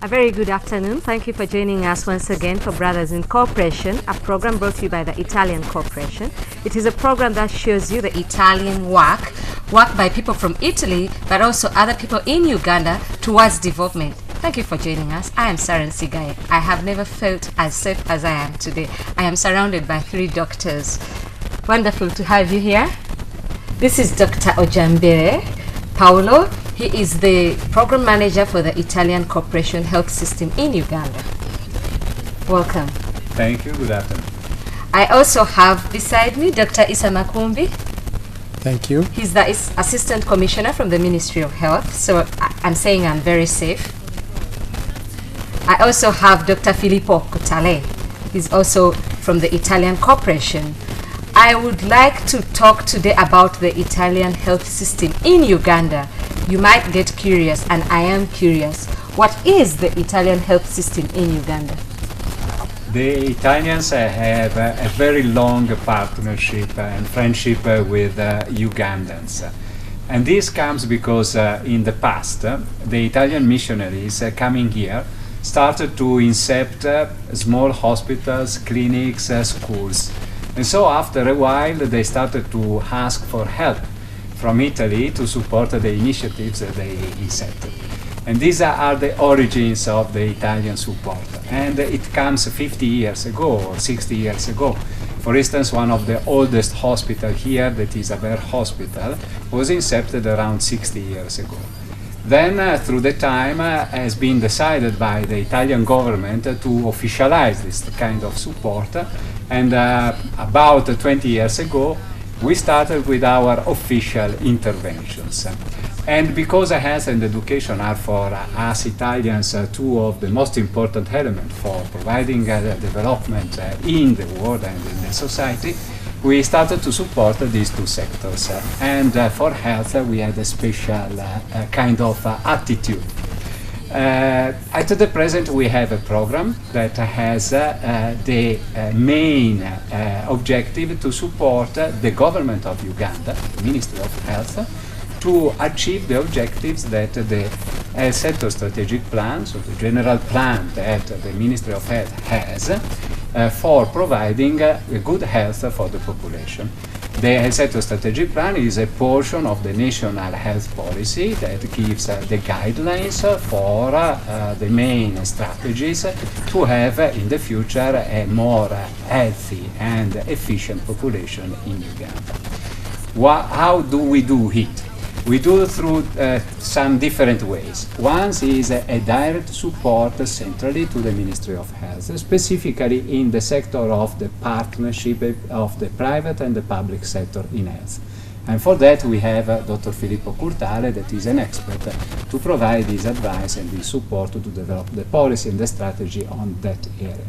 A very good afternoon. Thank you for joining us once again for Brothers in Cooperation, a program brought to you by the Italian Corporation. It is a program that shows you the Italian work by people from Italy, but also other people in Uganda towards development. Thank you for joining us. I am Saren Sigaye. I have never felt as safe as I am today. I am surrounded by 3 doctors. Wonderful to have you here. This is Dr. Giambelli, Paolo. He is the program manager for the Italian Corporation Health System in Uganda. Welcome. Thank you. Good afternoon. I also have beside me Dr. Issa Makumbi. Thank you. He's the Assistant Commissioner from the Ministry of Health, so I'm saying I'm very safe. I also have Dr. Filippo Curtale. He's also from the Italian Corporation. I would like to talk today about the Italian health system in Uganda. You might get curious, and I am curious. What is the Italian health system in Uganda? The Italians have a very long partnership and friendship with Ugandans. And this comes because in the past, the Italian missionaries coming here started to incept small hospitals, clinics, schools. And so after a while, they started to ask for help from Italy to support the initiatives that they incepted. And these are the origins of the Italian support. And it comes 50 years ago or 60 years ago. For instance, one of the oldest hospitals here, that is a Ver Hospital, was incepted around 60 years ago. Then, through the time, has been decided by the Italian government to officialize this kind of support. And about 20 years ago, we started with our official interventions. And because health and education are for us Italians 2 of the most important elements for providing development in the world and in the society, we started to support these 2 sectors. And for health, we had a special kind of attitude. At the present, we have a program that has the main objective to support the government of Uganda, the Ministry of Health, to achieve the objectives that the Health Sector Strategic Plan, so the general plan that the Ministry of Health has for providing good health for the population. The Health Sector Strategic Plan is a portion of the national health policy that gives the guidelines for the main strategies to have in the future a more healthy and efficient population in Uganda. How do we do it? We do through some different ways. One is a direct support centrally to the Ministry of Health, specifically in the sector of the partnership of the private and the public sector in health. And for that we have Dr. Filippo Curtale, that is an expert to provide this advice and this support to develop the policy and the strategy on that area.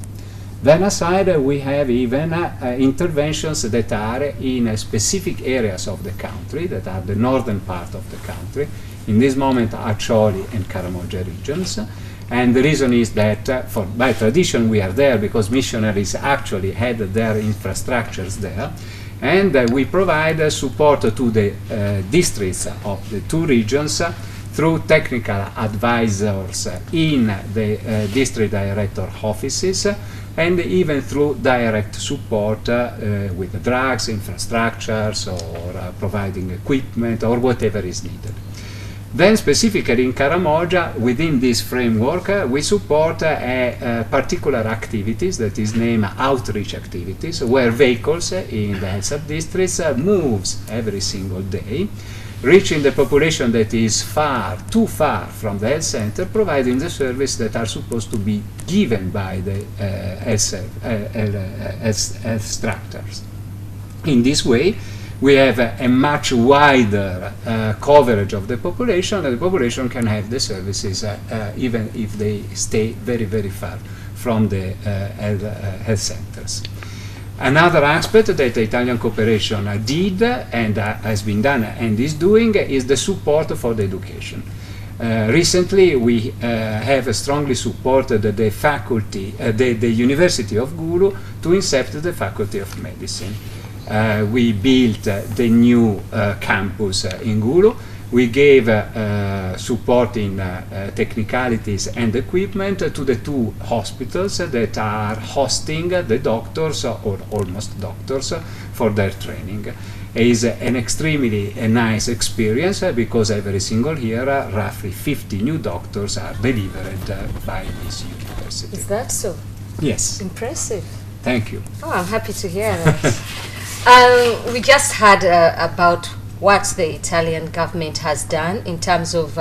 Then aside, we have even interventions that are in specific areas of the country, that are the northern part of the country, in this moment Acholi and Karamoja regions. And the reason is that by tradition we are there because missionaries actually had their infrastructures there. And we provide support to the districts of the 2 regions through technical advisors in the district director offices, and even through direct support with drugs, infrastructures, or providing equipment, or whatever is needed. Then specifically in Karamoja, within this framework, we support particular activities that is named outreach activities, where vehicles in the health sub-districts moves every single day, reaching the population that is too far from the health center, providing the service that are supposed to be given by the health structures. In this way, we have a much wider coverage of the population, and the population can have the services even if they stay very, very far from the health centers. Another aspect that the Italian cooperation did and has been done and is doing is the support for the education. Recently, we have strongly supported the faculty, the University of Gulu, to incept the Faculty of Medicine. We built the new campus in Gulu, We gave support in technicalities and equipment to the 2 hospitals that are hosting the doctors or almost doctors for their training. It is an extremely nice experience because every single year roughly 50 new doctors are delivered by this university. Is that so? Yes. Impressive. Thank you. Oh, I'm happy to hear that. We just heard about what the Italian government has done in terms of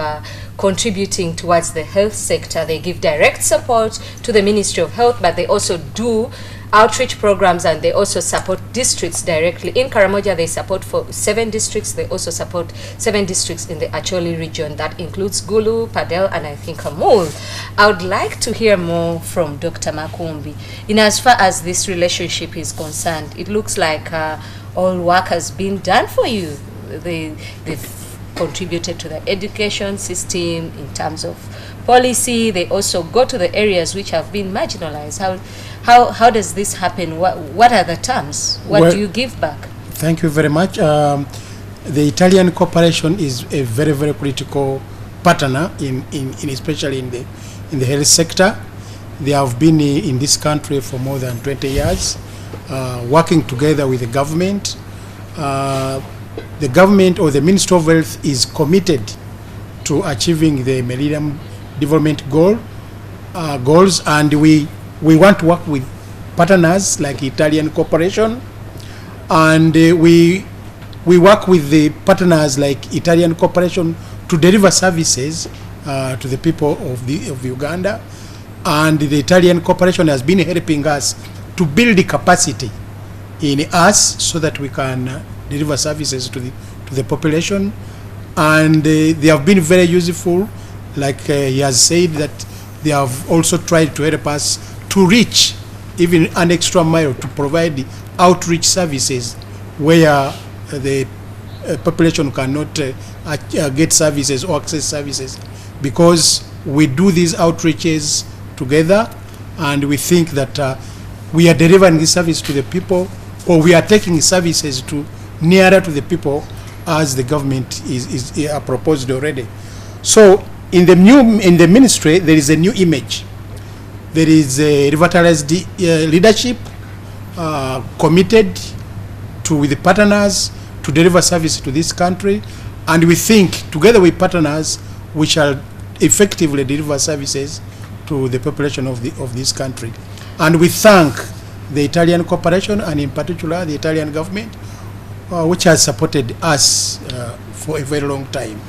contributing towards the health sector. They give direct support to the Ministry of Health, but they also do outreach programs, and they also support districts directly. In Karamoja, they support for 7 districts. They also support 7 districts in the Acholi region. That includes Gulu, Padel, and I think Amuru. I would like to hear more from Dr. Makumbi. In as far as this relationship is concerned, it looks like all work has been done for you. They've contributed to the education system in terms of policy. They also go to the areas which have been marginalized. How does this happen? What are the terms? What do you give back? Thank you very much. The Italian cooperation is a very, very critical partner in especially in the health sector. They have been in this country for more than 20 years, working together with the government. The government or the Ministry of Health is committed to achieving the Millennium Development goals, and we want to work with partners like Italian Corporation, and we work with the partners like Italian Corporation to deliver services to the people of Uganda, and the Italian Corporation has been helping us to build the capacity in us so that we can deliver services to the population, and they have been very useful. Like he has said, that they have also tried to help us to reach even an extra mile to provide the outreach services where the population cannot get services or access services, because we do these outreaches together, and we think that we are delivering this service to the people, or we are taking services to nearer to the people as the government is proposed already. So in the ministry, there is a new image. There is a revitalized leadership committed with the partners to deliver service to this country, and we think together with partners we shall effectively deliver services to the population of this country. And we thank the Italian Corporation, and in particular the Italian government, which has supported us for a very long time.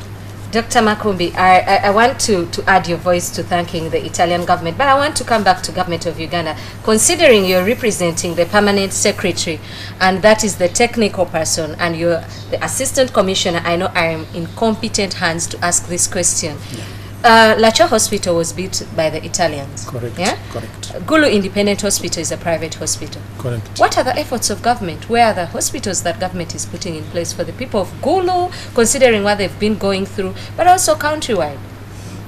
Dr. Makumbi, I want to add your voice to thanking the Italian government, but I want to come back to government of Uganda. Considering you're representing the permanent secretary, and that is the technical person, and you're the assistant commissioner, I know I am in competent hands to ask this question. Yeah. Lacho Hospital was built by the Italians. Correct. Yeah? Correct. Gulu Independent Hospital is a private hospital. Correct. What are the efforts of government? Where are the hospitals that government is putting in place for the people of Gulu, considering what they've been going through, but also countrywide?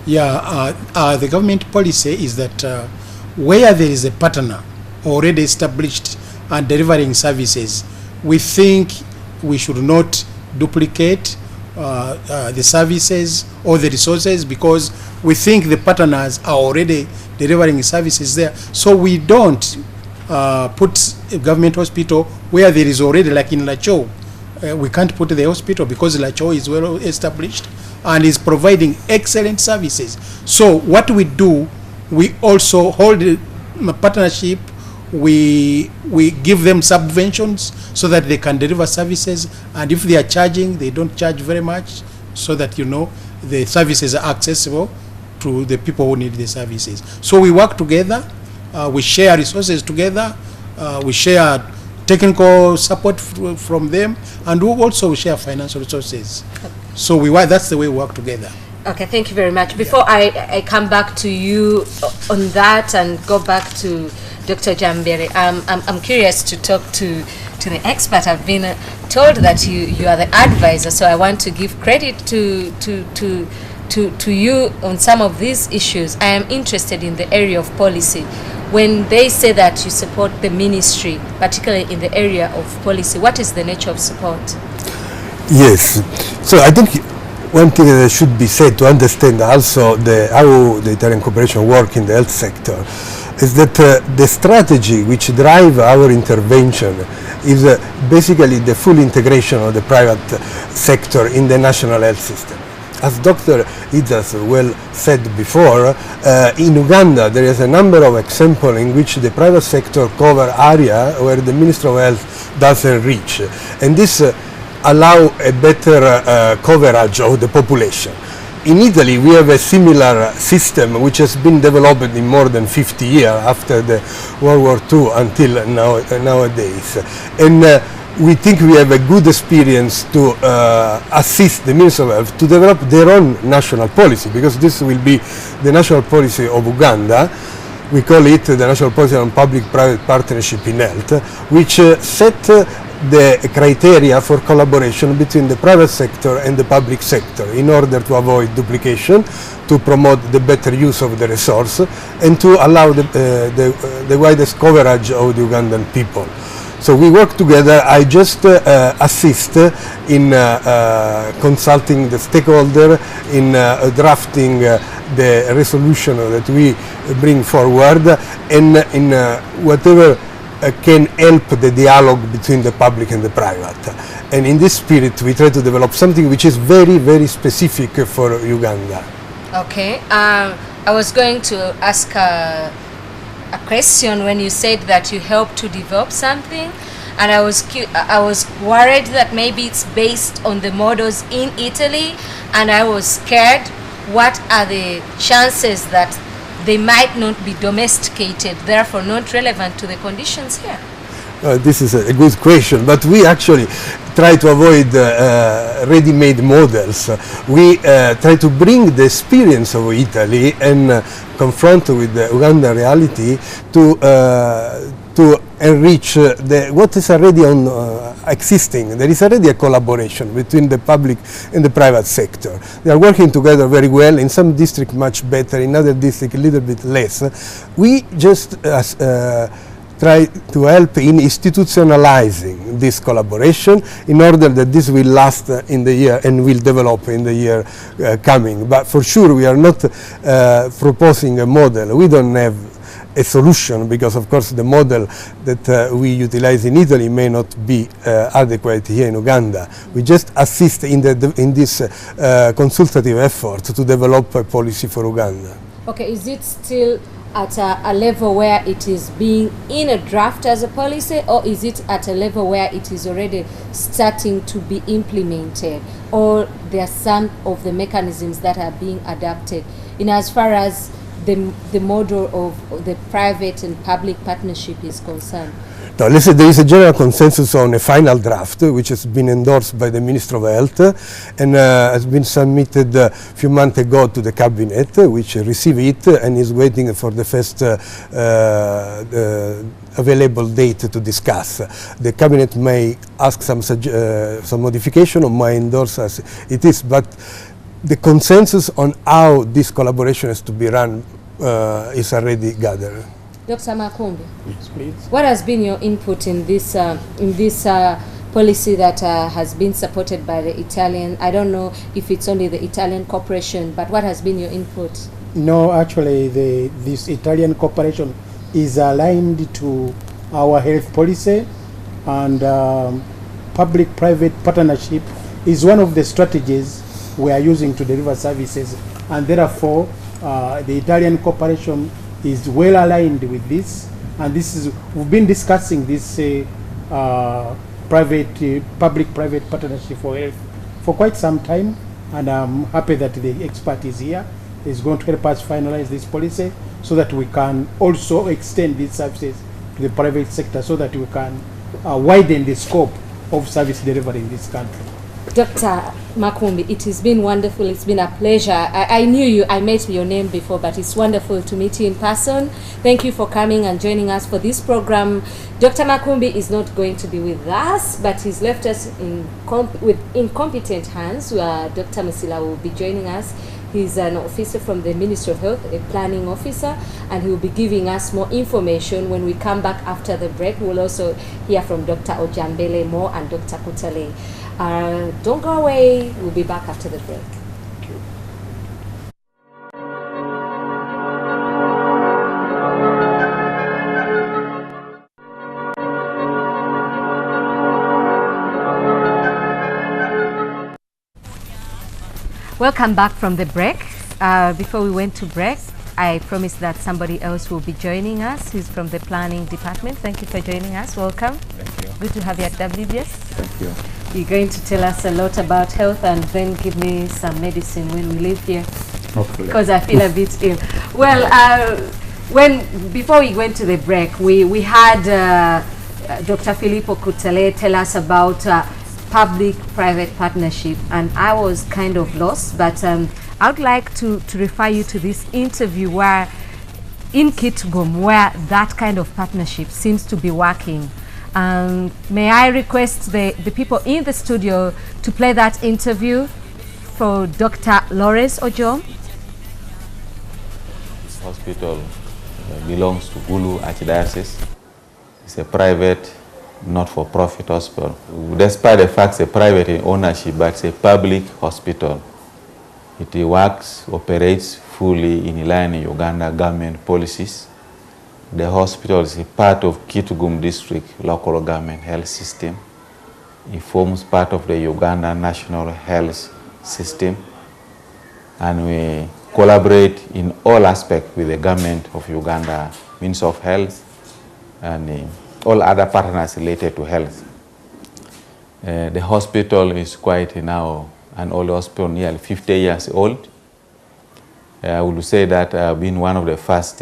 Yeah, the government policy is that where there is a partner already established and delivering services, we think we should not duplicate the services or the resources, because we think the partners are already delivering services there. So we don't put a government hospital where there is already, like in Lacho. We can't put the hospital because Lacho is well established and is providing excellent services. So what we do, we also hold a partnership. We give them subventions so that they can deliver services, and if they are charging, they don't charge very much, so that the services are accessible to the people who need the services. So we work together, we share resources together, we share technical support from them, and we also share financial resources. So that's the way we work together. Okay, thank you very much. Before I come back to you on that and go back to Dr. Giambelli, I'm curious to talk to the expert. I've been told that you are the advisor, so I want to give credit to you on some of these issues. I am interested in the area of policy. When they say that you support the ministry, particularly in the area of policy, what is the nature of support? Yes. So I think one thing that should be said to understand also how the Italian cooperation works in the health sector is that the strategy which drives our intervention is basically the full integration of the private sector in the national health system. As Dr. Issa well said before, in Uganda there is a number of examples in which the private sector cover area where the Ministry of Health doesn't reach, and this allow a better coverage of the population. In Italy we have a similar system which has been developed in more than 50 years after the World War II until nowadays. And we think we have a good experience to assist the Ministry of Health to develop their own national policy, because this will be the national policy of Uganda. We call it the National Policy on Public-Private Partnership in Health, which set the criteria for collaboration between the private sector and the public sector in order to avoid duplication, to promote the better use of the resource, and to allow the widest coverage of the Ugandan people. So we work together. I just assist in consulting the stakeholder, in drafting the resolution that we bring forward, and in whatever can help the dialogue between the public and the private. And in this spirit we try to develop something which is very, very specific for Uganda. Okay, I was going to ask a question when you said that you helped to develop something, and I was worried that maybe it's based on the models in Italy, and I was scared what are the chances that they might not be domesticated, therefore not relevant to the conditions here? This is a good question, but we actually try to avoid ready-made models. We try to bring the experience of Italy and confront with the Uganda reality to enrich what is already existing. There is already a collaboration between the public and the private sector. They are working together very well, in some districts much better, in other districts a little bit less. We just try to help in institutionalizing this collaboration in order that this will last in the year and will develop in the year coming. But for sure we are not proposing a model. We don't have a solution, because of course the model that we utilize in Italy may not be adequate here in Uganda. We just assist in this consultative effort to develop a policy for Uganda. Okay, is it still at a level where it is being in a draft as a policy, or is it at a level where it is already starting to be implemented, or there are some of the mechanisms that are being adapted in as far as the model of the private and public partnership is concerned? No, let's say there is a general consensus on a final draft which has been endorsed by the Minister of Health and has been submitted a few months ago to the Cabinet, which received it and is waiting for the first available date to discuss. The Cabinet may ask some modification or may endorse as it is, but the consensus on how this collaboration has to be run is already gathered. Dr. Makumbi, Yes, please. what has been your input in this policy that has been supported by the Italian? I don't know if it's only the Italian corporation, but what has been your input? No, actually, this Italian cooperation is aligned to our health policy, and public-private partnership is one of the strategies we are using to deliver services, and therefore the Italian cooperation is well aligned with this, and we've been discussing this public-private partnership for health for quite some time, and I'm happy that the expert is here. Is going to help us finalize this policy so that we can also extend these services to the private sector, so that we can widen the scope of service delivery in this country. Dr. Makumbi, it has been wonderful. It's been a pleasure. I knew you. I met your name before, but it's wonderful to meet you in person. Thank you for coming and joining us for this program. Dr. Makumbi is not going to be with us, but he's left us with incompetent hands. Dr. Musila will be joining us. He's an officer from the Ministry of Health, a planning officer, and he will be giving us more information when we come back after the break. We'll also hear from Dr. Giambelli more and Dr. Curtale. Don't go away. We'll be back after the break. Welcome back from the break. Before we went to break, I promised that somebody else will be joining us. He's from the planning department. Thank you for joining us. Welcome. Thank you. Good to have you at WBS. Thank you. You're going to tell us a lot about health and then give me some medicine when we leave here. Hopefully. Because I feel a bit ill. Well, before we went to the break, we had Dr. Filippo Curtale tell us about public-private partnership, and I was kind of lost, but I would like to refer you to this interview where in Kitgum, where that kind of partnership seems to be working. May I request the people in the studio to play that interview for Dr. Lawerence Ojom? This hospital belongs to Gulu Archdiocese. It's a private, not-for-profit hospital. Despite the fact it's a private in ownership, but it's a public hospital. It works, operates fully in line with Uganda government policies. The hospital is a part of Kitgum district local government health system. It forms part of the Uganda national health system, and we collaborate in all aspects with the government of Uganda, Ministry of Health, and all other partners related to health. The hospital is quite now an old hospital, nearly 50 years old. I would say that I've been one of the first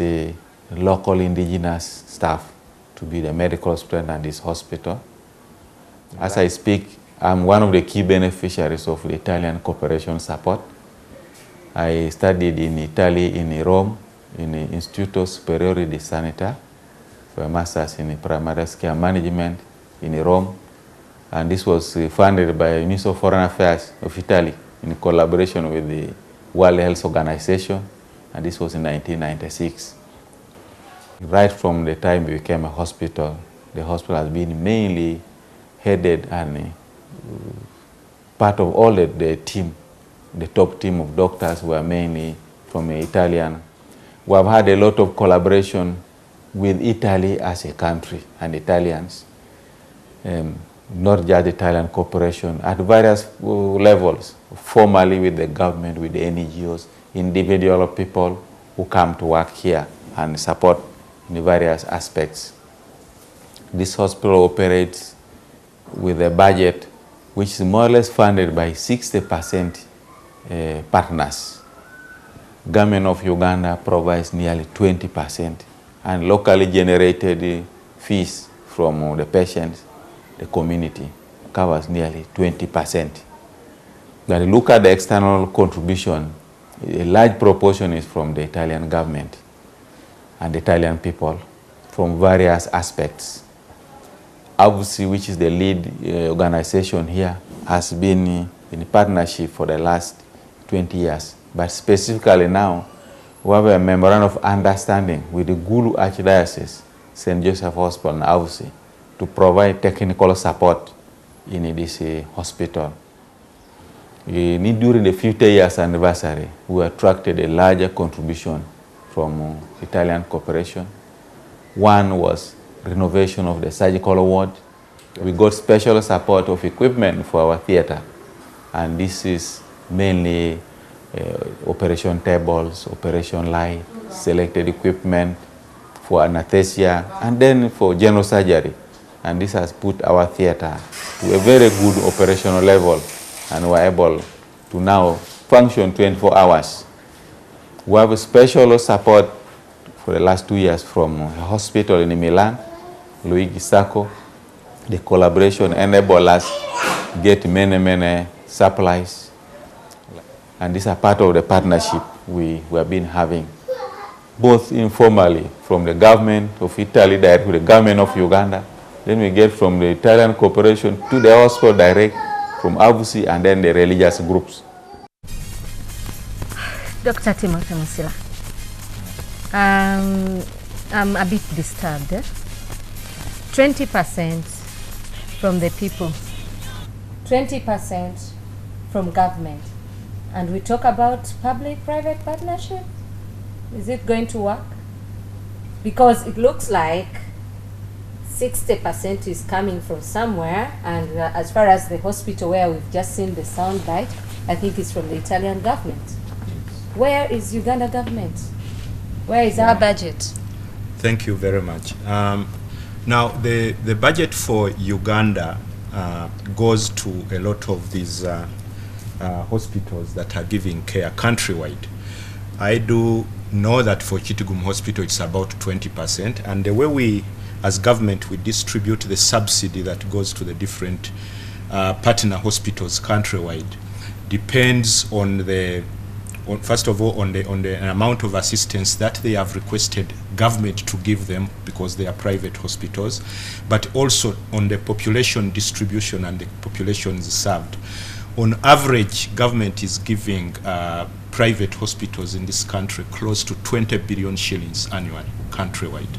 local indigenous staff to be the medical student at this hospital. As I speak, I'm one of the key beneficiaries of the Italian cooperation support. I studied in Italy, in Rome, in the Istituto Superiore di Sanità, for a master's in primary care management in Rome. And this was funded by the Ministry of Foreign Affairs of Italy in collaboration with the World Health Organization, and this was in 1996. Right from the time we became a hospital, the hospital has been mainly headed and part of all the team, the top team of doctors were mainly from Italian. We have had a lot of collaboration with Italy as a country and Italians, not just Italian cooperation, at various levels, formally with the government, with the NGOs, individual people who come to work here and support in various aspects. This hospital operates with a budget which is more or less funded by 60% partners. Government of Uganda provides nearly 20%, and locally generated fees from the patients, the community, covers nearly 20%. But look at the external contribution, a large proportion is from the Italian government and the Italian people from various aspects. Obviously, which is the lead organization here, has been in partnership for the last 20 years. But specifically now, we have a memorandum of understanding with the Gulu Archdiocese, St. Joseph Hospital, and obviously, to provide technical support in this hospital. During the 50 years anniversary, we attracted a larger contribution from Italian cooperation. One was renovation of the surgical ward. We got special support of equipment for our theater, and this is mainly operation tables, operation light, selected equipment for anesthesia, and then for general surgery. And this has put our theater to a very good operational level, and we're able to now function 24 hours. We have a special support for the last 2 years from a hospital in Milan, Luigi Sacco. The collaboration enabled us get many supplies, and these are part of the partnership we have been having, both informally from the government of Italy direct to the government of Uganda. Then we get from the Italian cooperation to the hospital direct, from AVUSI, and then the religious groups. Dr. Timothy Musila, I'm a bit disturbed. 20% from the people, 20% from government, and we talk about public-private partnership. Is it going to work? Because it looks like 60% is coming from somewhere, and as far as the hospital where we've just seen the sound bite, I think it's from the Italian government. Where is Uganda government? Where is our budget? Thank you very much. Now, the budget for Uganda goes to a lot of these hospitals that are giving care countrywide. I do know that for Kitgum Hospital it's about 20%, and the way we, as government, we distribute the subsidy that goes to the different partner hospitals countrywide depends on the first of all, on the amount of assistance that they have requested government to give them, because they are private hospitals, but also on the population distribution and the populations served. On average, government is giving private hospitals in this country close to 20 billion shillings annually, countrywide.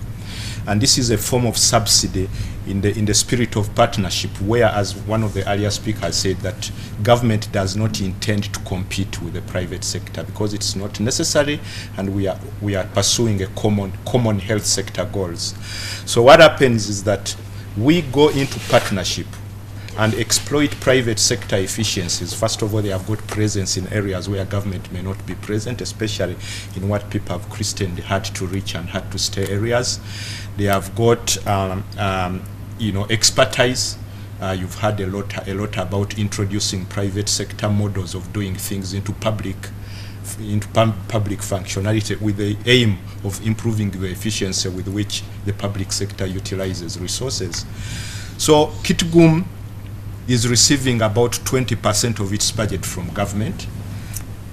And this is a form of subsidy in the spirit of partnership, where, as one of the earlier speakers said, that government does not intend to compete with the private sector because it's not necessary, and we are pursuing a common health sector goals. So what happens is that we go into partnership and exploit private sector efficiencies. First of all, they have got presence in areas where government may not be present, especially in what people have christened hard to reach and hard to stay areas. They have got expertise. You've heard a lot about introducing private sector models of doing things into public functionality, with the aim of improving the efficiency with which the public sector utilizes resources. So Kitgum is receiving about 20% of its budget from government.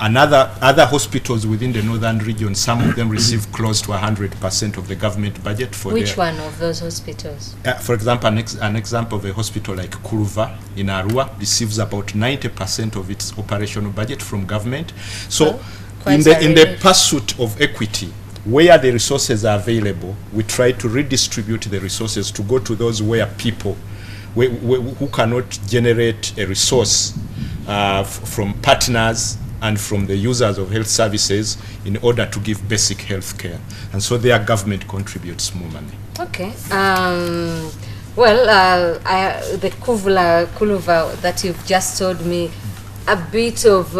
Other hospitals within the northern region, some of them receive close to 100% of the government budget for Which one of those hospitals? For example, an example of a hospital like Kurva in Arua receives about 90% of its operational budget from government. So in the pursuit of equity, where the resources are available, we try to redistribute the resources to go to those where people who cannot generate a resource from partners and from the users of health services in order to give basic health care. And so their government contributes more money. Okay. The Kuluva that you've just told me, a bit of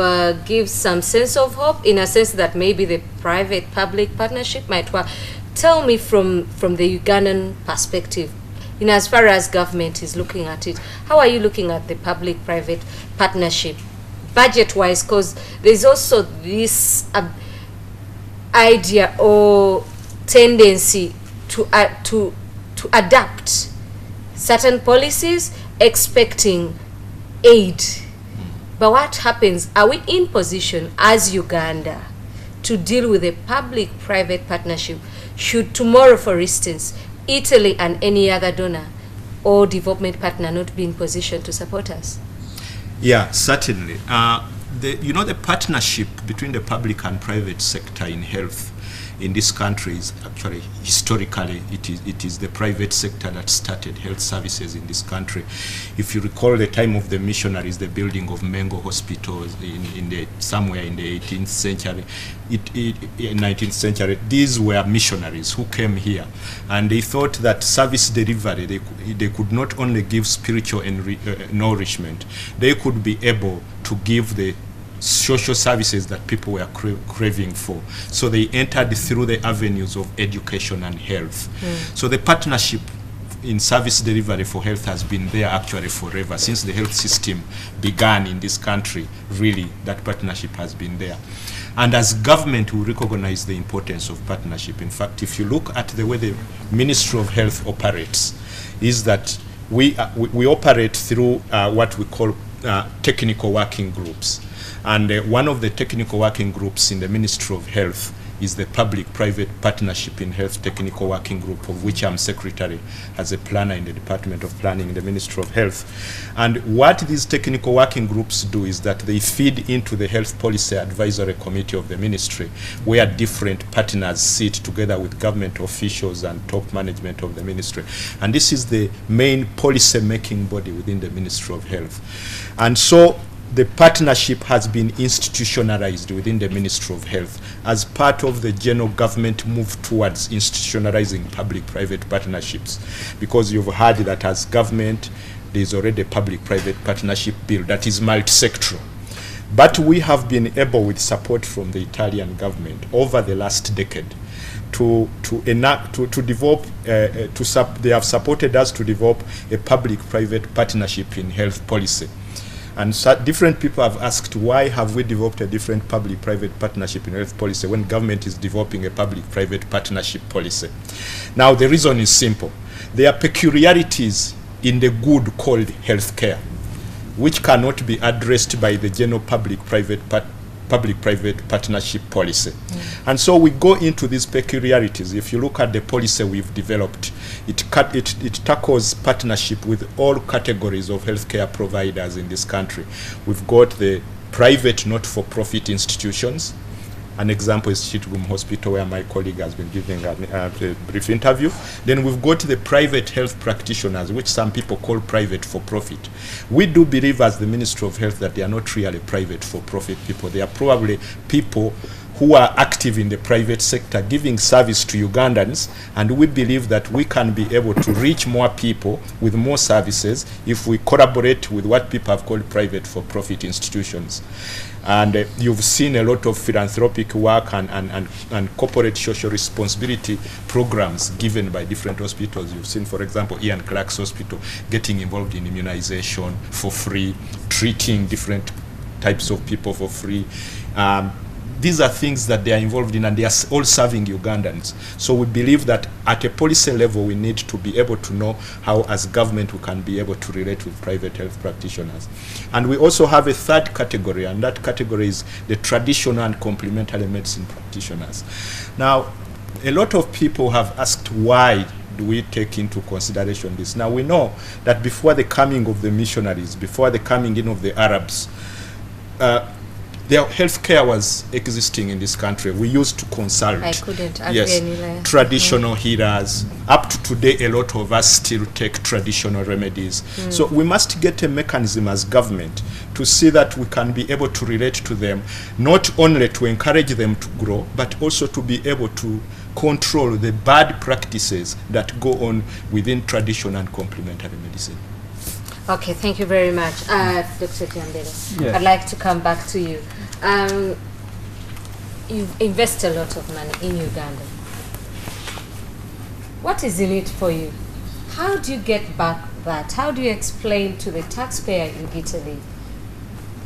gives some sense of hope, in a sense that maybe the private-public partnership might work. Tell me from the Ugandan perspective, in as far as government is looking at it, how are you looking at the public-private partnership, budget-wise? Because there's also this idea or tendency to adapt certain policies expecting aid. But what happens? Are we in position as Uganda to deal with a public-private partnership should tomorrow, for instance, Italy and any other donor or development partner not be in position to support us? Yeah, certainly. The partnership between the public and private sector in health in this country is actually, historically, it is the private sector that started health services in this country. If you recall the time of the missionaries, the building of Mengo hospitals somewhere in the 18th century, 19th century, these were missionaries who came here, and they thought that service delivery, they could not only give spiritual nourishment, they could be able to give the social services that people were craving for. So they entered through the avenues of education and health. So the partnership in service delivery for health has been there actually forever. Since the health system began in this country, really, that partnership has been there. And as government, we recognize the importance of partnership. In fact, if you look at the way the Ministry of Health operates, is that we operate through what we call technical working groups. And one of the technical working groups in the Ministry of Health is the Public-Private Partnership in Health Technical Working Group, of which I'm secretary as a planner in the Department of Planning in the Ministry of Health. And what these technical working groups do is that they feed into the Health Policy Advisory Committee of the Ministry, where different partners sit together with government officials and top management of the Ministry. And this is the main policy-making body within the Ministry of Health. And so the partnership has been institutionalized within the Ministry of Health as part of the general government move towards institutionalizing public-private partnerships. Because you've heard that as government, there's already a public-private partnership bill that is multi-sectoral. But we have been able, with support from the Italian government over the last decade, they have supported us to develop a public-private partnership in health policy. And so different people have asked, why have we developed a different public-private partnership in health policy when government is developing a public-private partnership policy? Now, the reason is simple. There are peculiarities in the good called healthcare, which cannot be addressed by the general public-private partnership policy. And so we go into these peculiarities. If you look at the policy we've developed, it tackles partnership with all categories of healthcare providers in this country. We've got the private not-for-profit institutions. An example is Kitgum Hospital, where my colleague has been giving a brief interview. Then we've got the private health practitioners, which some people call private for-profit. We do believe, as the Ministry of Health, that they are not really private for-profit people. They are probably people who are active in the private sector giving service to Ugandans, and we believe that we can be able to reach more people with more services if we collaborate with what people have called private for-profit institutions. And you've seen a lot of philanthropic work and corporate social responsibility programs given by different hospitals. You've seen, for example, Ian Clark's hospital getting involved in immunization for free, treating different types of people for free. These are things that they are involved in, and they are all serving Ugandans. So we believe that at a policy level, we need to be able to know how, as government, we can be able to relate with private health practitioners. And we also have a third category, and that category is the traditional and complementary medicine practitioners. Now, a lot of people have asked, why do we take into consideration this? Now, we know that before the coming of the missionaries, before the coming in of the Arabs, their healthcare was existing in this country. We used to consult. I couldn't agree anywhere. Traditional healers. Up to today, a lot of us still take traditional remedies. So we must get a mechanism as government to see that we can be able to relate to them, not only to encourage them to grow, but also to be able to control the bad practices that go on within traditional and complementary medicine. Okay, thank you very much. Dr. Giambelli, Yeah. I'd like to come back to you. You invest a lot of money in Uganda. What is in it for you? How do you get back that? How do you explain to the taxpayer in Italy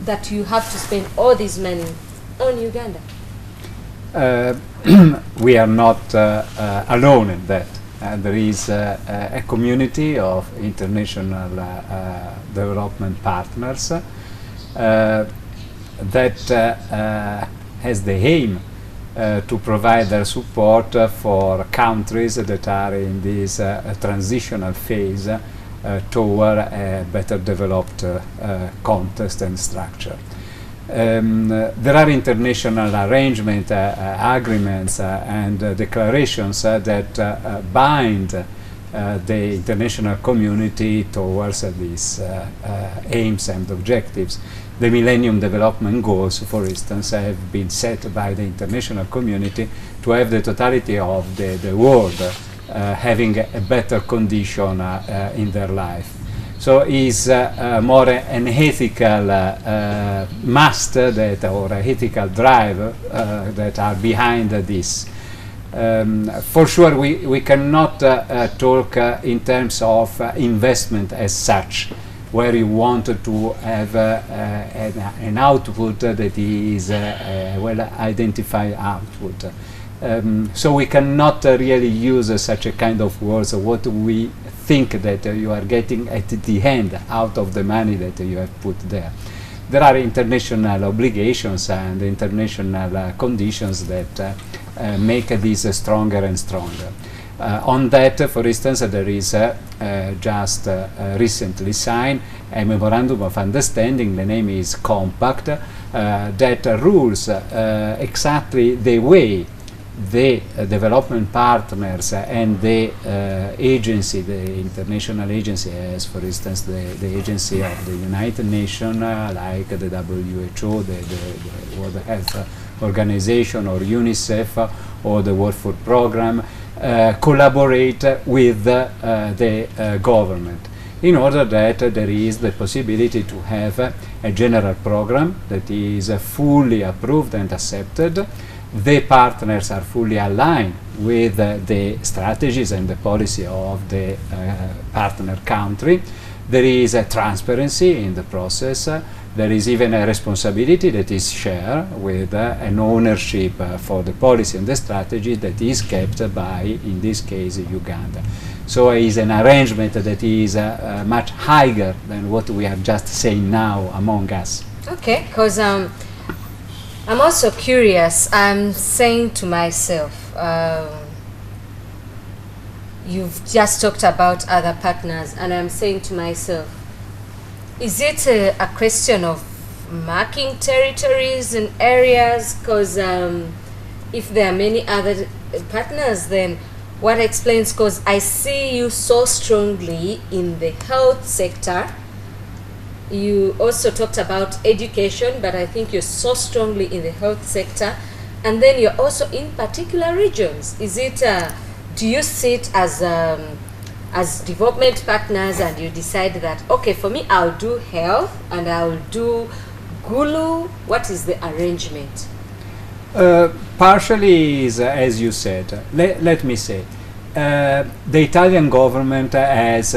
that you have to spend all this money on Uganda? We are not alone in that. There is a community of international development partners that has the aim to provide their support for countries that are in this transitional phase toward a better developed context and structure. There are international arrangements, agreements and declarations that bind the international community towards these aims and objectives. The Millennium Development Goals, for instance, have been set by the international community to have the totality of the world having a better condition in their life. So is more an ethical must that, or an ethical drive that are behind this. For sure, we cannot talk in terms of investment as such, where you want to have an output that is a well-identified output. So we cannot really use such a kind of words. What we think that you are getting at the end out of the money that you have put there. There are international obligations and international conditions that make this stronger and stronger. On that, for instance, there is just recently signed a memorandum of understanding. The name is Compact, that rules exactly the way the development partners and the agency, the international agency, as for instance the agency of the United Nations, like the WHO, the World Health Organization, or UNICEF, or the World Food Programme, collaborate with the government. in order that there is the possibility to have a general program that is fully approved and accepted. The partners are fully aligned with the strategies and the policy of the partner country. There is a transparency in the process. There is even a responsibility that is shared with an ownership for the policy and the strategy that is kept by, in this case, Uganda. So it is an arrangement that is much higher than what we are just saying now among us. Okay, because I'm also curious. I'm saying to myself, you've just talked about other partners, and I'm saying to myself, is it a question of marking territories and areas? Because if there are many other partners, then what explains? Because I see you so strongly in the health sector. You also talked about education, but I think you're so strongly in the health sector. And then you're also in particular regions. Is it, do you sit as development partners and you decide that, okay, for me, I'll do health and I'll do Gulu? What is the arrangement? Partially is, as you said, let me say, the Italian government has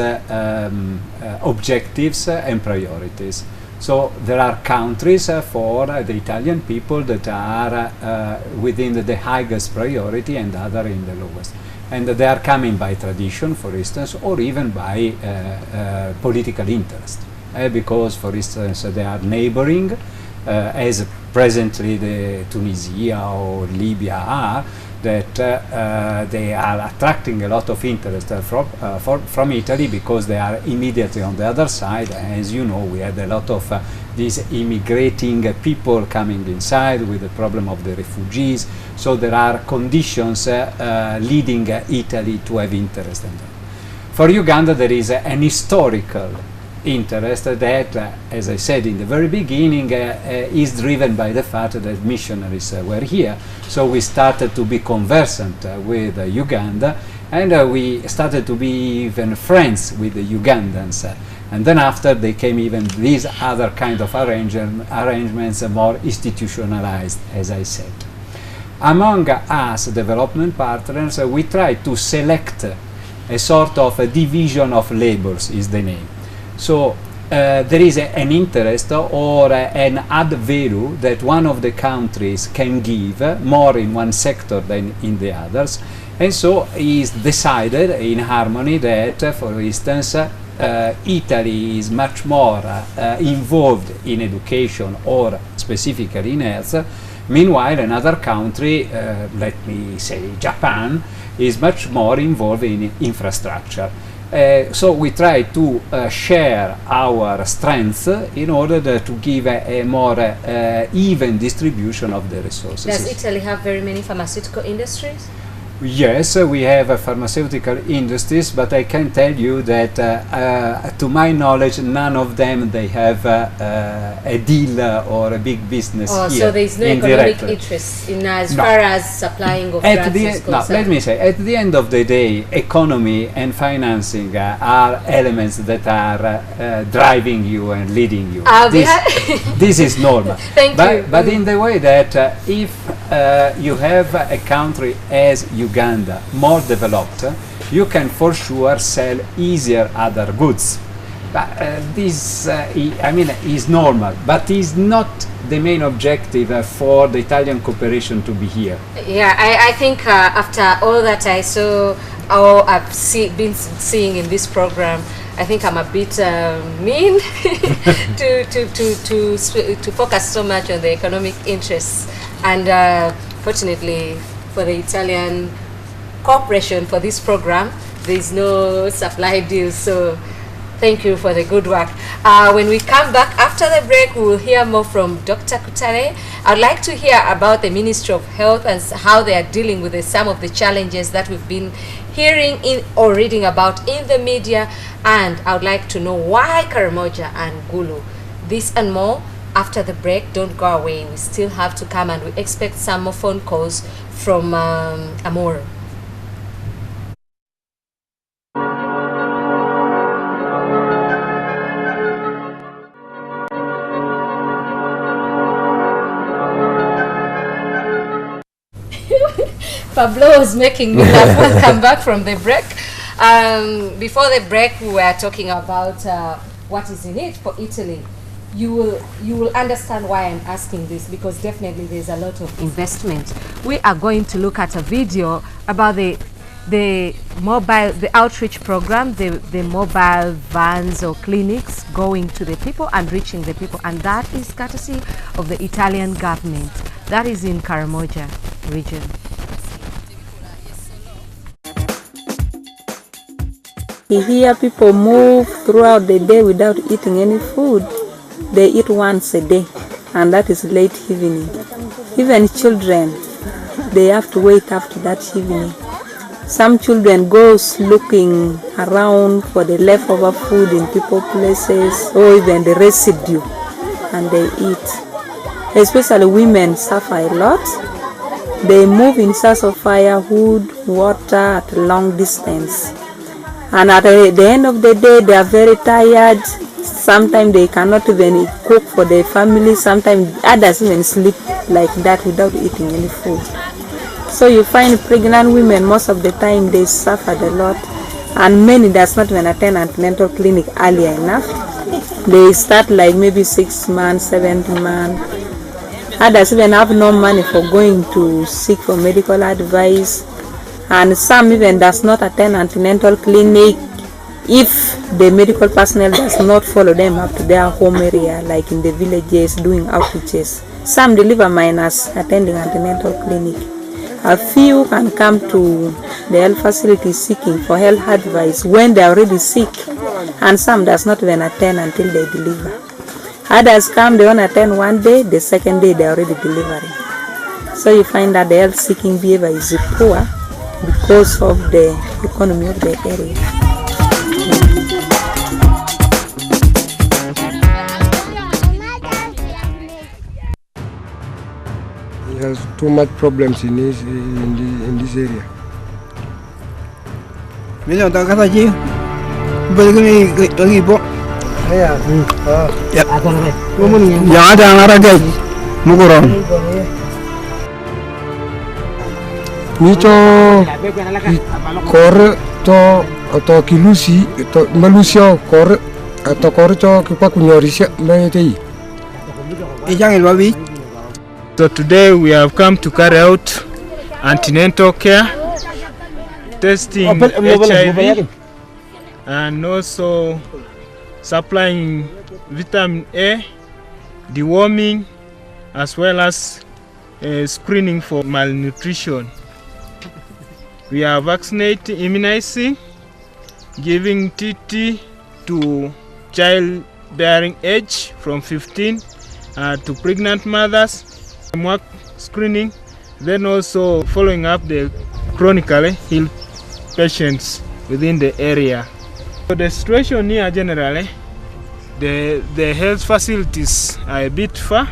objectives and priorities. So there are countries for the Italian people that are within the highest priority and other in the lowest. And they are coming by tradition, for instance, or even by political interest. Because, for instance, they are neighboring, as presently the Tunisia or Libya are, that they are attracting a lot of interest from Italy because they are immediately on the other side. As you know, we had a lot of these immigrating people coming inside with the problem of the refugees. So there are conditions leading Italy to have interest in that. For Uganda, there is an historical interest that, as I said in the very beginning, is driven by the fact that missionaries were here. So we started to be conversant with Uganda, and we started to be even friends with the Ugandans. And then after they came even these other kind of arrangements more institutionalized, as I said. Among us development partners, we try to select a sort of a division of labors is the name. So there is an interest or an add value that one of the countries can give more in one sector than in the others, and so is decided in harmony that, for instance, Italy is much more involved in education or specifically in health. Meanwhile, another country, let me say Japan, is much more involved in infrastructure. So we try to share our strengths in order to give a more even distribution of the resources. Does Italy have very many pharmaceutical industries? Yes, we have pharmaceutical industries, but I can tell you that, to my knowledge, none of them they have a deal or a big business here. So there is no economic interest in as far as supplying of drugs is concerned. No, let me say, at the end of the day, economy and financing are elements that are driving you and leading you. This is normal. Thank you. But in the way that if you have a country as Uganda more developed, you can for sure sell easier other goods. But this, I mean, is normal, but is not the main objective for the Italian cooperation to be here. Yeah, I think after all that I saw, or I've been seeing in this program, I think I'm a bit mean to focus so much on the economic interests. And fortunately for the Italian cooperation for this program, there is no supply deal. So thank you for the good work. When we come back after the break, we will hear more from Dr. Curtale. I'd like to hear about the Ministry of Health and how they are dealing with some of the challenges that we've been hearing or reading about in the media. And I would like to know why Karamoja and Gulu. This and more after the break. Don't go away. We still have to come, and we expect some more phone calls from Amuru. Pablo was making me laugh. Welcome back from the break. Before the break, we were talking about what is in it for Italy. You will understand why I'm asking this, because definitely there's a lot of investment. We are going to look at a video about the outreach program, the mobile vans or clinics going to the people and reaching the people, and that is courtesy of the Italian government. That is in Karamoja region. Here people move throughout the day without eating any food. They eat once a day, and that is late evening. Even children, they have to wait after that evening. Some children goes looking around for the leftover food in people's places, or even the residue, and they eat. Especially women suffer a lot. They move in search of firewood, water at a long distance. And at the end of the day, they are very tired. Sometimes they cannot even cook for their family. Sometimes others even sleep like that without eating any food. So you find pregnant women, most of the time they suffered a lot. And many does not even attend antenatal clinic earlier enough. They start like maybe 6 months, 7 months. Others even have no money for going to seek for medical advice. And some even does not attend antenatal clinic if the medical personnel does not follow them up to their home area, like in the villages doing outreaches. Some deliver minors attending antenatal clinic. A few can come to the health facility seeking for health advice when they are already sick, and some does not even attend until they deliver. Others come, they only attend one day, the second day they are already delivering. So you find that the health seeking behavior is poor because of the economy of the area. He has too much problems in this area. Nicho kor to kilusi to malusio kor to kor to kipa kunyorisha mayetei. So today we have come to carry out antenatal care, testing HIV, and also supplying vitamin A, deworming, as well as screening for malnutrition. We are vaccinating, immunizing, giving TT to childbearing age from 15 to pregnant mothers, screening, then also following up the chronically ill patients within the area. So the situation here generally, the health facilities are a bit far.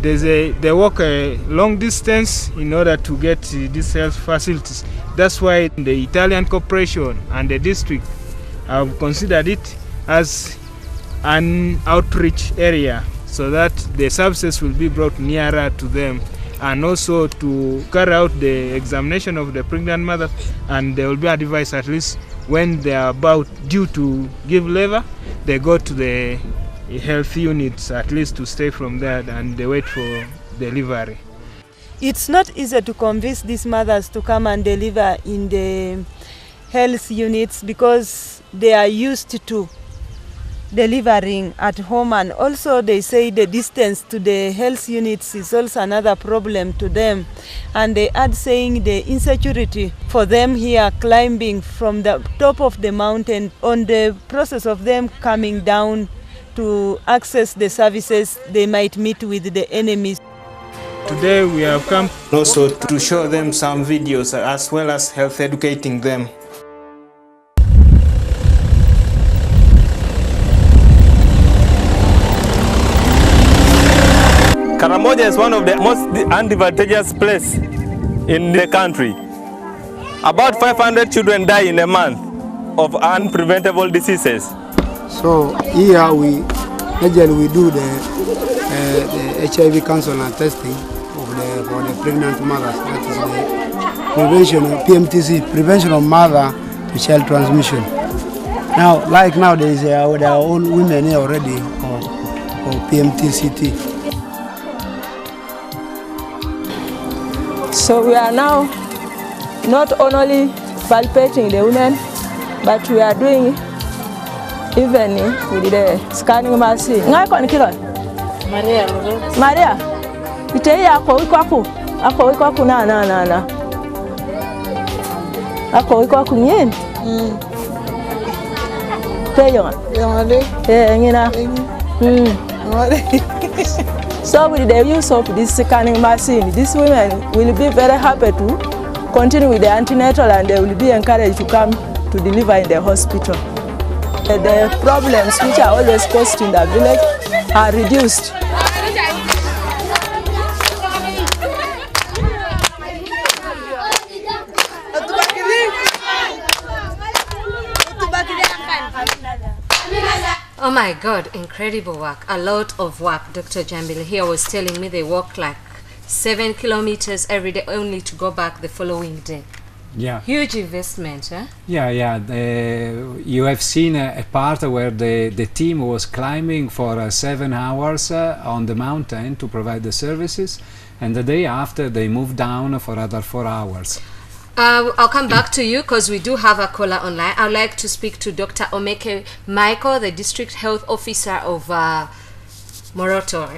They walk a long distance in order to get these health facilities. That's why the Italian corporation and the district have considered it as an outreach area, so that the services will be brought nearer to them, and also to carry out the examination of the pregnant mothers, and they will be advised at least when they are about due to give labor, they go to the health units at least to stay from there, and they wait for delivery. It's not easy to convince these mothers to come and deliver in the health units because they are used to delivering at home, and also they say the distance to the health units is also another problem to them, and they add saying the insecurity for them here climbing from the top of the mountain on the process of them coming down to access the services, they might meet with the enemies. Today we have come also to show them some videos as well as health educating them. Karamoja is one of the most unadvantageous places in the country. About 500 children die in a month of unpreventable diseases. So here we usually do the HIV cancer testing for the pregnant mothers. That is prevention, PMTC, prevention of mother to child transmission. Now, like nowadays, there are all women here already for PMTCT. So we are now not only palpating the women, but we are doing even with the scanning machine. Ngai kwa nikilo? Maria. Itei ako iko ako na. Ako iko ako nyen. Teyo. Ngina. So with the use of this scanning machine, these women will be very happy to continue with the antenatal, and they will be encouraged to come to deliver in the hospital. The problems which are always caused in the village are reduced. Oh my God, incredible work. A lot of work. Dr. Giambelli here was telling me they walk like 7 kilometers every day only to go back the following day. Yeah. Huge investment, huh? Yeah. You have seen a part where the team was climbing for 7 hours on the mountain to provide the services, and the day after they moved down for other 4 hours. I'll come back to you because we do have a caller online. I'd like to speak to Dr. Omeke Michael, the District Health Officer of Moroto.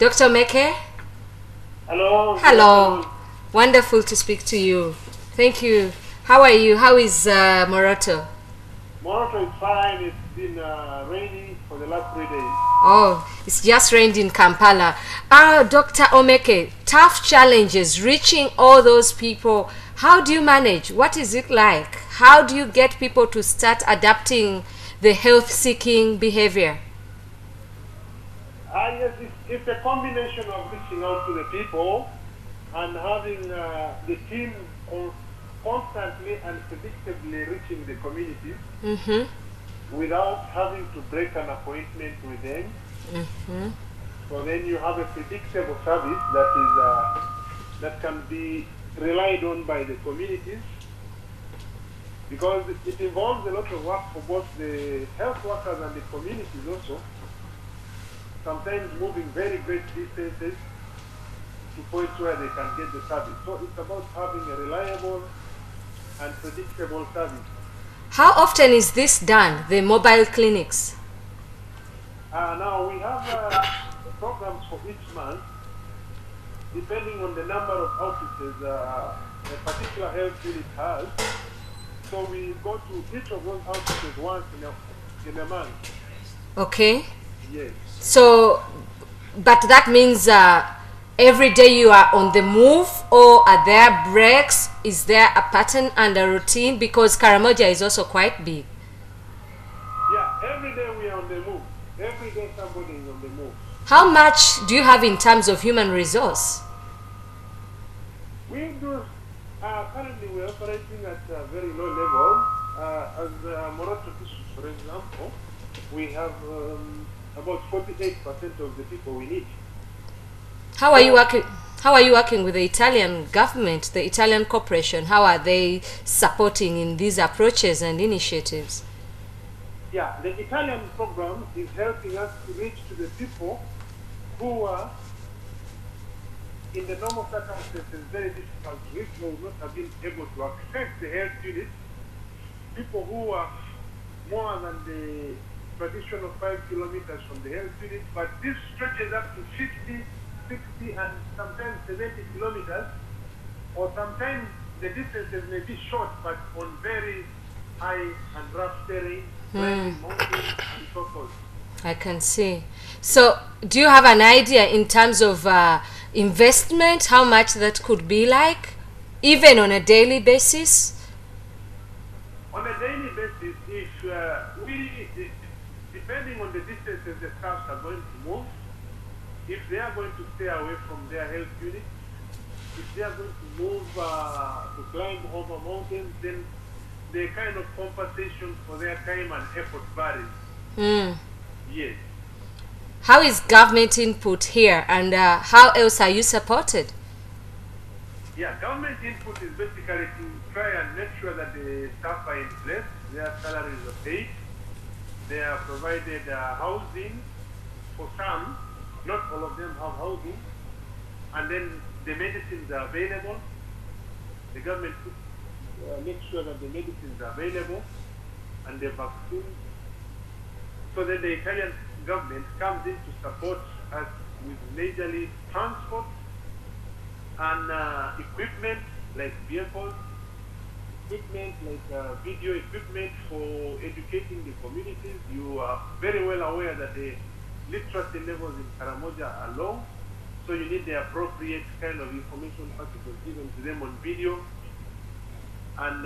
Dr. Omeke? Hello. Hello. Wonderful to speak to you. Thank you. How are you? How is Moroto? Moroto is fine. It's been rainy for the last 3 days. Oh, it's just rained in Kampala. Dr. Omeke, tough challenges reaching all those people. How do you manage? What is it like? How do you get people to start adapting the health-seeking behavior? Yes, it's a combination of reaching out to the people and having the team constantly and predictably reaching the communities without having to break an appointment with them. So then you have a predictable service that can be relied on by the communities, because it involves a lot of work for both the health workers and the communities also, sometimes moving very great distances to points where they can get the service. So it's about having a reliable and predictable service. How often is this done, the mobile clinics? Now we have programs for each month, depending on the number of outreaches a particular health unit has. So we go to each of those outreaches once in a month. Okay. Yes. So, but that means every day you are on the move, or are there breaks? Is there a pattern and a routine? Because Karamoja is also quite big. Yeah, every day we are on the move. Every day somebody is on the move. How much do you have in terms of human resource? We do, currently we're operating at a very low level. As Moroto, for example, we have about 48% of the people we need. How are you working? How are you working with the Italian government, the Italian corporation? How are they supporting in these approaches and initiatives? Yeah, the Italian program is helping us to reach to the people who are in the normal circumstances very difficult to reach, who would not have been able to access the health unit. People who are more than the traditional 5 kilometers from the health unit, but this stretches up to 50, 60, and sometimes 70 kilometers, or sometimes the distances may be short, but on very high and rough terrain, mountains and so forth. I can see. So, do you have an idea in terms of investment, how much that could be like, even on a daily basis? On a daily basis, if depending on the distances the staffs are going to move, if they are going to stay away from their health unit, if they are going to move to climb over mountains, then the kind of compensation for their time and effort varies. Yes. How is government input here, and how else are you supported? Yeah, government input is basically to try and make sure that the staff are in place, their salaries are paid, they are provided housing for some, not all of them have housing, and then the medicines are available. The government makes sure that the medicines are available and the vaccines. So then the Italian government comes in to support us with majorly transport and equipment like vehicles, equipment like video equipment for educating the communities. You are very well aware that the literacy levels in Karamoja are low, so you need the appropriate kind of information packages given to them on video. And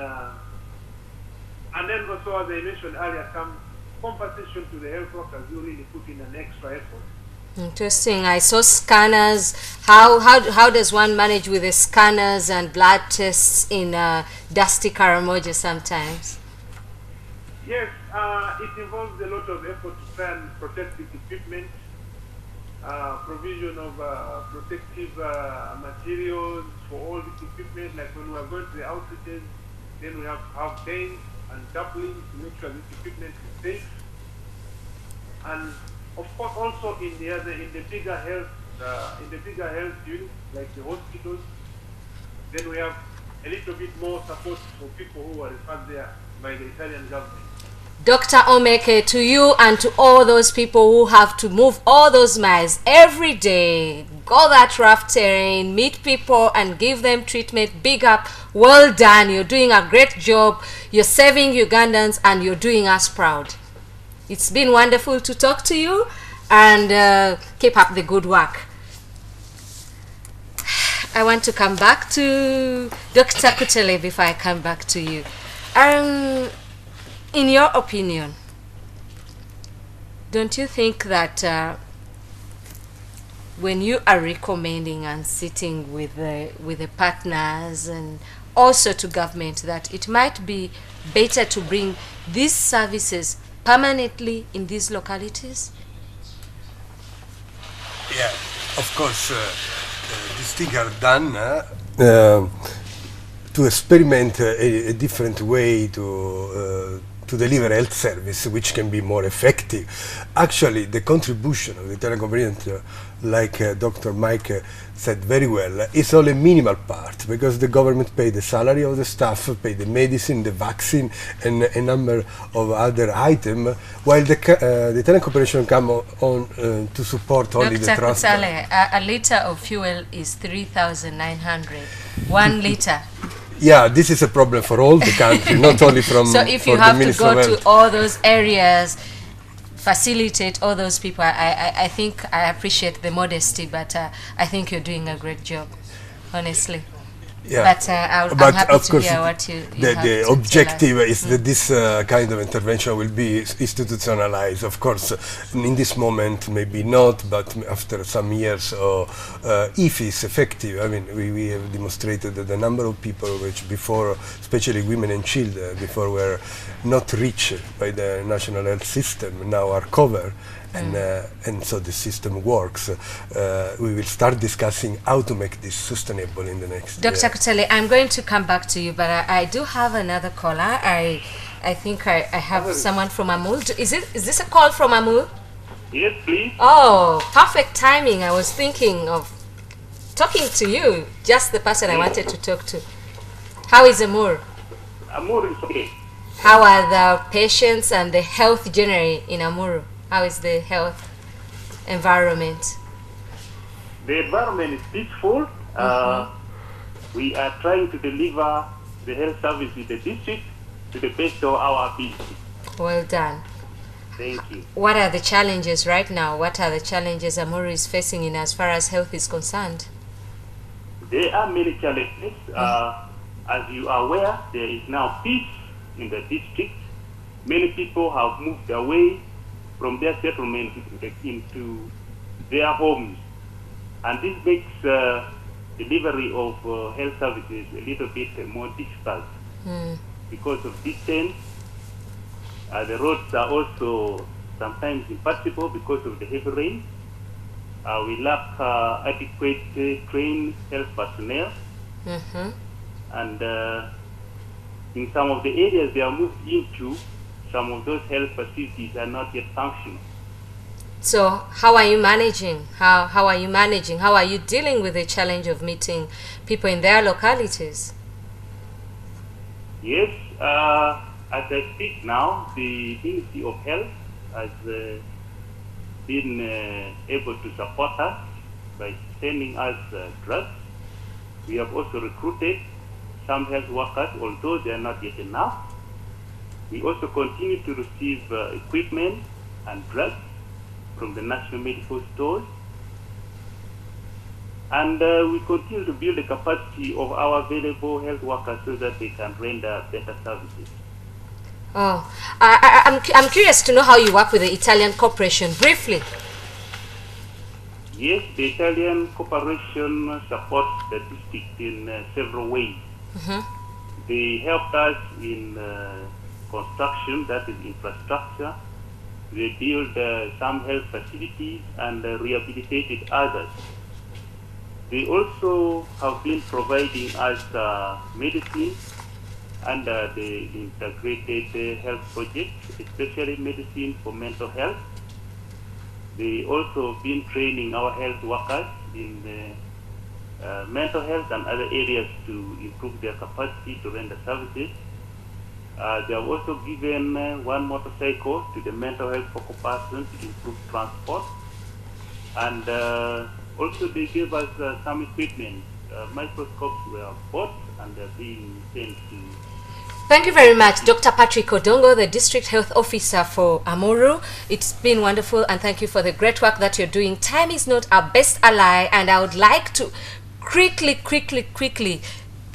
then also, as I mentioned earlier, some compensation to the health workers who really put in an extra effort. Interesting. I saw scanners. How does one manage with the scanners and blood tests in dusty Karamoja sometimes? Yes, it involves a lot of effort to try and protect this equipment, provision of protective materials for all this equipment. Like when we are going to the outreaches, then we have to have tents and couplings to make sure this equipment is safe. And of course, also in the bigger health units like the hospitals, then we have a little bit more support for people who are referred there by the Italian government. Dr. Omeke, to you and to all those people who have to move all those miles every day, go that rough terrain, meet people and give them treatment, big up, well done. You're doing a great job. You're saving Ugandans and you're doing us proud. It's been wonderful to talk to you, and keep up the good work. I want to come back to Dr. Kutele before I come back to you. In your opinion, don't you think that when you are recommending and sitting with the partners and also to government, that it might be better to bring these services permanently in these localities? Yeah, of course, these things are done to experiment a different way to deliver health service, which can be more effective. Actually, the contribution of the Italian government, like Dr. Mike said very well, is only a minimal part, because the government pay the salary of the staff, pay the medicine, the vaccine, and a number of other items, while the Italian corporation come on to support only the transport. Dr. Kutale, a liter of fuel is 3,900. 1 liter. Yeah, this is a problem for all the country, not only from. So if you have to go to all those areas, facilitate all those people, I think I appreciate the modesty, but I think you're doing a great job, honestly. Yeah. But I'm happy to hear what you have the to objective is that this kind of intervention will be institutionalized. Of course, in this moment, maybe not, but after some years, if it's effective, I mean, we have demonstrated that the number of people which before, especially women and children, before were not reached by the national health system, now are covered. And so the system works. We will start discussing how to make this sustainable in the next year. Dr. Kutele, I'm going to come back to you, but I do have another caller. I think I have someone from Amuru. Is this a call from Amuru? Yes, please. Oh, perfect timing. I was thinking of talking to you, just the person I wanted to talk to. How is Amuru? Amuru is okay. How are the patients and the health generally in Amuru? How is the health environment? The environment is peaceful. We are trying to deliver the health service in the district to the best of our ability. Well done. Thank you. What are the challenges right now? What are the challenges Amuru is facing in as far as health is concerned? There are many challenges. As you are aware, there is now peace in the district. Many people have moved away from their settlements into their homes. And this makes delivery of health services a little bit more difficult because of distance. The roads are also sometimes impassable because of the heavy rain. We lack adequate trained health personnel. And in some of the areas they are moved into, some of those health facilities are not yet functional. So how are you managing? How are you managing? How are you dealing with the challenge of meeting people in their localities? Yes, as I speak now, the Ministry of Health has been able to support us by sending us drugs. We have also recruited some health workers, although they are not yet enough. We also continue to receive equipment and drugs from the national medical stores. And we continue to build the capacity of our available health workers so that they can render better services. Oh, I'm curious to know how you work with the Italian corporation, briefly. Yes, the Italian corporation supports the district in several ways. They helped us in construction, that is infrastructure. They built some health facilities and rehabilitated others. They also have been providing us medicine under the integrated health project, especially medicine for mental health. They also have been training our health workers in mental health and other areas to improve their capacity to render services. They have also given one motorcycle to the mental health focal person to improve transport. And also they gave us some equipment. Microscopes were bought and they're being sent to. Thank you very much, Dr. Patrick Odongo, the District Health Officer for Amuru. It's been wonderful, and thank you for the great work that you're doing. Time is not our best ally, and I would like to quickly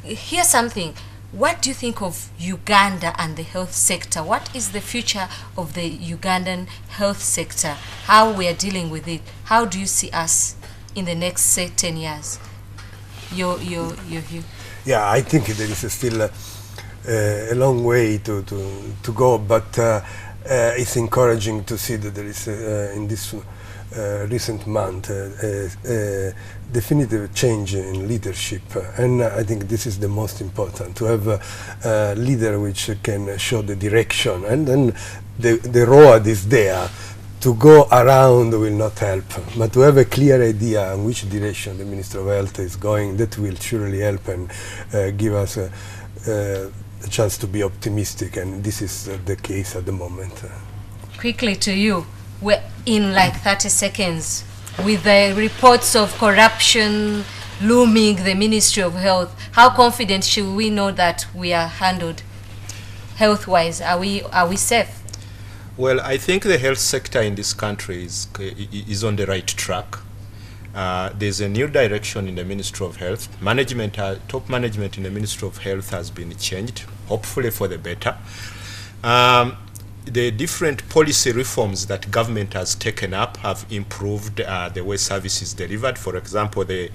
hear something. What do you think of Uganda and the health sector? What is the future of the Ugandan health sector? How we are dealing with it? How do you see us in the next, say, 10 years? Your view? Yeah, I think there is still a long way to go, but it's encouraging to see that there is in this recent month definitive change in leadership, and I think this is the most important, to have a leader which can show the direction, and then the road is there. To go around will not help, but to have a clear idea in which direction the Minister of Health is going, that will surely help and give us a chance to be optimistic, and this is the case at the moment. Quickly to you, we're in like 30 seconds, with the reports of corruption looming the Ministry of Health, how confident should we know that we are handled health-wise? Are we safe? Well, I think the health sector in this country is on the right track. There's a new direction in the Ministry of Health. Top management in the Ministry of Health has been changed, hopefully for the better. The different policy reforms that government has taken up have improved the way services delivered. For example, the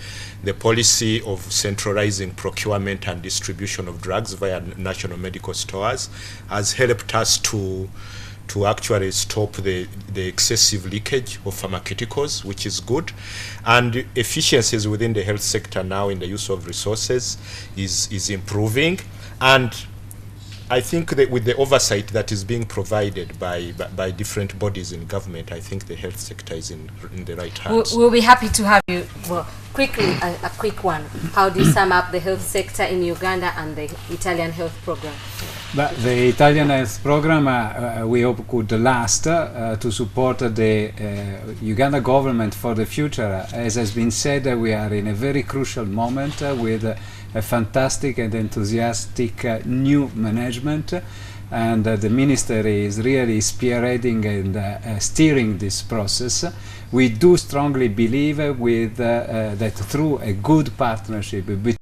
policy of centralizing procurement and distribution of drugs via national medical stores has helped us to actually stop the excessive leakage of pharmaceuticals, which is good. And efficiencies within the health sector now in the use of resources is improving. And I think that with the oversight that is being provided by different bodies in government, I think the health sector is in the right hands. We'll be happy to have you. Well, quickly, a quick one. How do you sum up the health sector in Uganda and the Italian health program? But the Italian health program we hope could last to support the Uganda government for the future. As has been said, we are in a very crucial moment with a fantastic and enthusiastic new management, and the ministry is really spearheading and steering this process. We do strongly believe with that through a good partnership between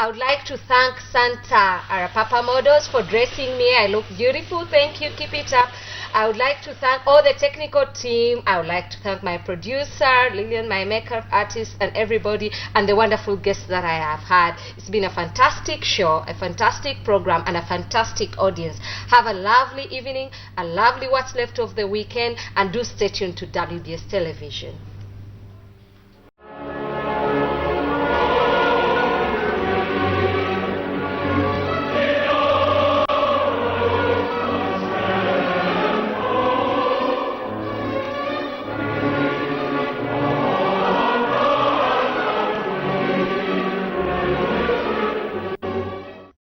I would like to thank Santa Arapapa Models for dressing me. I look beautiful. Thank you. Keep it up. I would like to thank all the technical team. I would like to thank my producer, Lillian, my makeup artist, and everybody, and the wonderful guests that I have had. It's been a fantastic show, a fantastic program, and a fantastic audience. Have a lovely evening, a lovely what's left of the weekend, and do stay tuned to WBS Television.